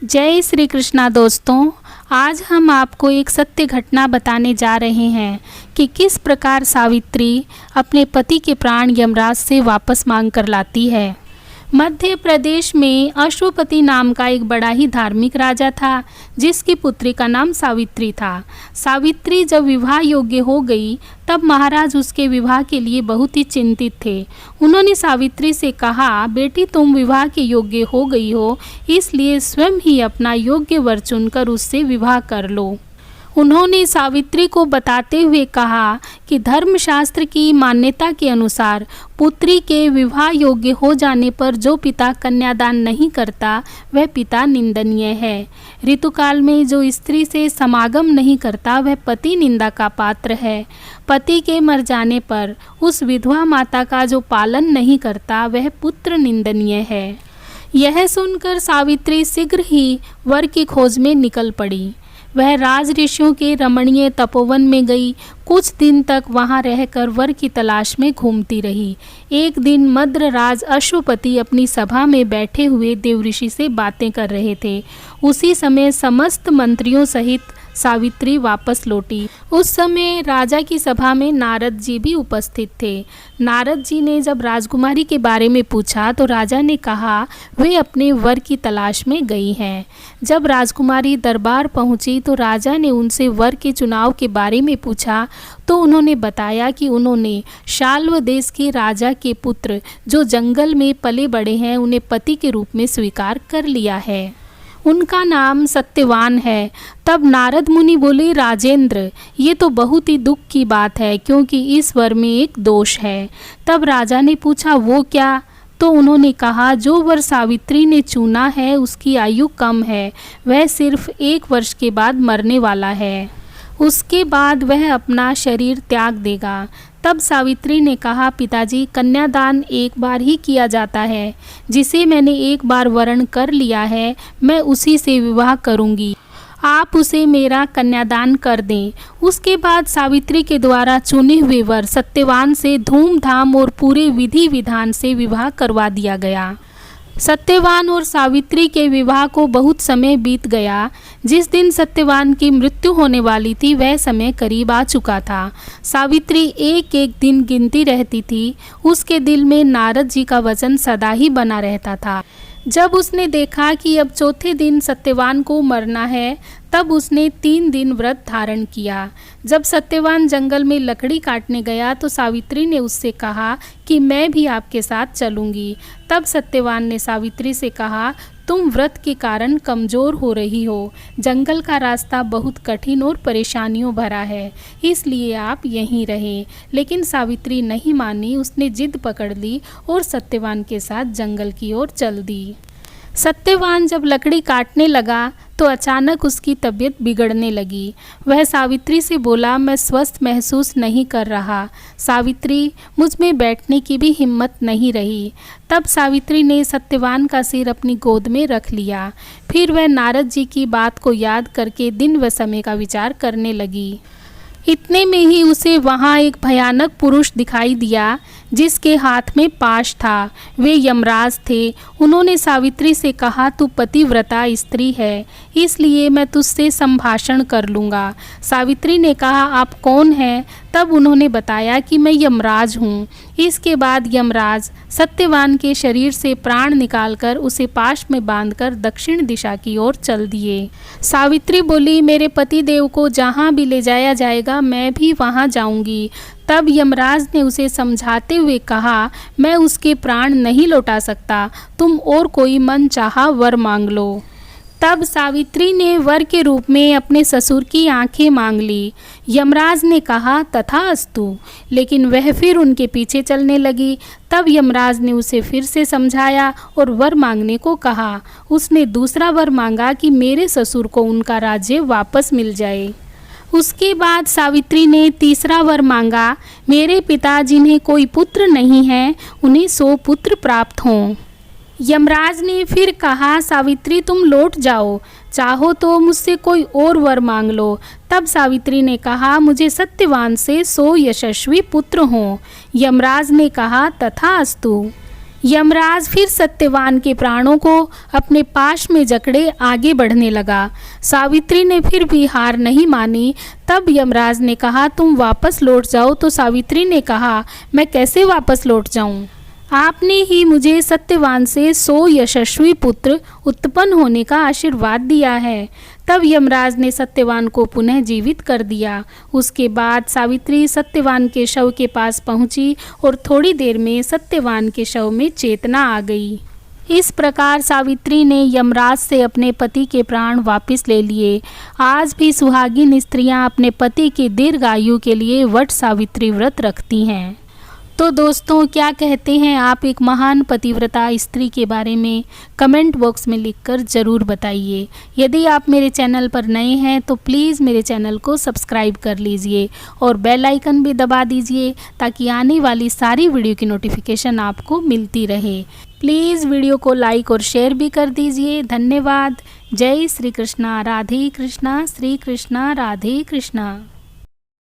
जय श्री कृष्णा दोस्तों। आज हम आपको एक सत्य घटना बताने जा रहे हैं कि किस प्रकार सावित्री अपने पति के प्राण यमराज से वापस मांग कर लाती है। मध्य प्रदेश में अश्वपति नाम का एक बड़ा ही धार्मिक राजा था, जिसकी पुत्री का नाम सावित्री था। सावित्री जब विवाह योग्य हो गई तब महाराज उसके विवाह के लिए बहुत ही चिंतित थे। उन्होंने सावित्री से कहा, बेटी तुम विवाह के योग्य हो गई हो, इसलिए स्वयं ही अपना योग्य वर चुनकर उससे विवाह कर लो। उन्होंने सावित्री को बताते हुए कहा कि धर्मशास्त्र की मान्यता के अनुसार पुत्री के विवाह योग्य हो जाने पर जो पिता कन्यादान नहीं करता वह पिता निंदनीय है। ऋतुकाल में जो स्त्री से समागम नहीं करता वह पति निंदा का पात्र है। पति के मर जाने पर उस विधवा माता का जो पालन नहीं करता वह पुत्र निंदनीय है। यह सुनकर सावित्री शीघ्र ही वर की खोज में निकल पड़ी। वह राज ऋषियों के रमणीय तपोवन में गई। कुछ दिन तक वहां रहकर वर की तलाश में घूमती रही। एक दिन मद्र राज अश्वपति अपनी सभा में बैठे हुए देवऋषि से बातें कर रहे थे। उसी समय समस्त मंत्रियों सहित सावित्री वापस लौटी। उस समय राजा की सभा में नारद जी भी उपस्थित थे। नारद जी ने जब राजकुमारी के बारे में पूछा तो राजा ने कहा वे अपने वर की तलाश में गई हैं। जब राजकुमारी दरबार पहुंची तो राजा ने उनसे वर के चुनाव के बारे में पूछा तो उन्होंने बताया कि उन्होंने शाल्व देश के राजा के पुत्र जो जंगल में पले बड़े हैं उन्हें पति के रूप में स्वीकार कर लिया है। उनका नाम सत्यवान है। तब नारद मुनि बोले, राजेंद्र ये तो बहुत ही दुख की बात है, क्योंकि इस वर में एक दोष है। तब राजा ने पूछा वो क्या? तो उन्होंने कहा जो वर सावित्री ने चुना है उसकी आयु कम है, वह सिर्फ 1 वर्ष के बाद मरने वाला है, उसके बाद वह अपना शरीर त्याग देगा। तब सावित्री ने कहा, पिताजी कन्यादान एक बार ही किया जाता है, जिसे मैंने एक बार वर्ण कर लिया है मैं उसी से विवाह करूंगी, आप उसे मेरा कन्यादान कर दें। उसके बाद सावित्री के द्वारा चुने हुए वर सत्यवान से धूमधाम और पूरे विधि विधान से विवाह करवा दिया गया। सत्यवान और सावित्री के विवाह को बहुत समय बीत गया। जिस दिन सत्यवान की मृत्यु होने वाली थी वह समय करीब आ चुका था। सावित्री एक एक दिन गिनती रहती थी। उसके दिल में नारद जी का वचन सदा ही बना रहता था। जब उसने देखा कि अब चौथे दिन सत्यवान को मरना है तब उसने 3 दिन व्रत धारण किया। जब सत्यवान जंगल में लकड़ी काटने गया तो सावित्री ने उससे कहा कि मैं भी आपके साथ चलूंगी। तब सत्यवान ने सावित्री से कहा, तुम व्रत के कारण कमज़ोर हो रही हो, जंगल का रास्ता बहुत कठिन और परेशानियों भरा है, इसलिए आप यहीं रहें। लेकिन सावित्री नहीं मानी। उसने जिद पकड़ ली और सत्यवान के साथ जंगल की ओर चल दी। सत्यवान जब लकड़ी काटने लगा तो अचानक उसकी तबीयत बिगड़ने लगी। वह सावित्री से बोला, मैं स्वस्थ महसूस नहीं कर रहा। सावित्री मुझ में बैठने की भी हिम्मत नहीं रही। तब सावित्री ने सत्यवान का सिर अपनी गोद में रख लिया। फिर वह नारद जी की बात को याद करके दिन व समय का विचार करने लगी। इतने में ही उसे वहाँ एक भयानक पुरुष दिखाई दिया जिसके हाथ में पाश था। वे यमराज थे। उन्होंने सावित्री से कहा, तू पतिव्रता स्त्री है, इसलिए मैं तुझसे संभाषण कर लूँगा। सावित्री ने कहा, आप कौन हैं? तब उन्होंने बताया कि मैं यमराज हूँ। इसके बाद यमराज सत्यवान के शरीर से प्राण निकालकर उसे पाश में बांधकर दक्षिण दिशा की ओर चल दिए। सावित्री बोली, मेरे पति देव को जहाँ भी ले जाया जाएगा मैं भी वहाँ जाऊँगी। तब यमराज ने उसे समझाते हुए कहा, मैं उसके प्राण नहीं लौटा सकता, तुम और कोई मन चाहा वर मांग लो। तब सावित्री ने वर के रूप में अपने ससुर की आंखें मांग ली। यमराज ने कहा, तथास्तु, लेकिन वह फिर उनके पीछे चलने लगी। तब यमराज ने उसे फिर से समझाया और वर मांगने को कहा। उसने दूसरा वर मांगा कि मेरे ससुर को उनका राज्य वापस मिल जाए। उसके बाद सावित्री ने तीसरा वर मांगा, मेरे पिता जिन्हें कोई पुत्र नहीं है उन्हें 100 पुत्र प्राप्त हों। यमराज ने फिर कहा, सावित्री तुम लौट जाओ, चाहो तो मुझसे कोई और वर मांग लो। तब सावित्री ने कहा, मुझे सत्यवान से 100 यशस्वी पुत्र हों। यमराज ने कहा, तथास्तु। यमराज फिर सत्यवान के प्राणों को अपने पाश में जकड़े आगे बढ़ने लगा। सावित्री ने फिर भी हार नहीं मानी। तब यमराज ने कहा, तुम वापस लौट जाओ। तो सावित्री ने कहा, मैं कैसे वापस लौट जाऊं? आपने ही मुझे सत्यवान से 100 यशस्वी पुत्र उत्पन्न होने का आशीर्वाद दिया है। तब यमराज ने सत्यवान को पुनः जीवित कर दिया। उसके बाद सावित्री सत्यवान के शव के पास पहुंची और थोड़ी देर में सत्यवान के शव में चेतना आ गई। इस प्रकार सावित्री ने यमराज से अपने पति के प्राण वापस ले लिए। आज भी सुहागिन स्त्रियां अपने पति की दीर्घायु के लिए वट सावित्री व्रत रखती हैं। तो दोस्तों, क्या कहते हैं आप एक महान पतिव्रता स्त्री के बारे में? कमेंट बॉक्स में लिखकर ज़रूर बताइए। यदि आप मेरे चैनल पर नए हैं तो प्लीज़ मेरे चैनल को सब्सक्राइब कर लीजिए और बेल आइकन भी दबा दीजिए ताकि आने वाली सारी वीडियो की नोटिफिकेशन आपको मिलती रहे। प्लीज़ वीडियो को लाइक और शेयर भी कर दीजिए। धन्यवाद। जय श्री कृष्णा। राधे कृष्णा। श्री कृष्णा। राधे कृष्णा।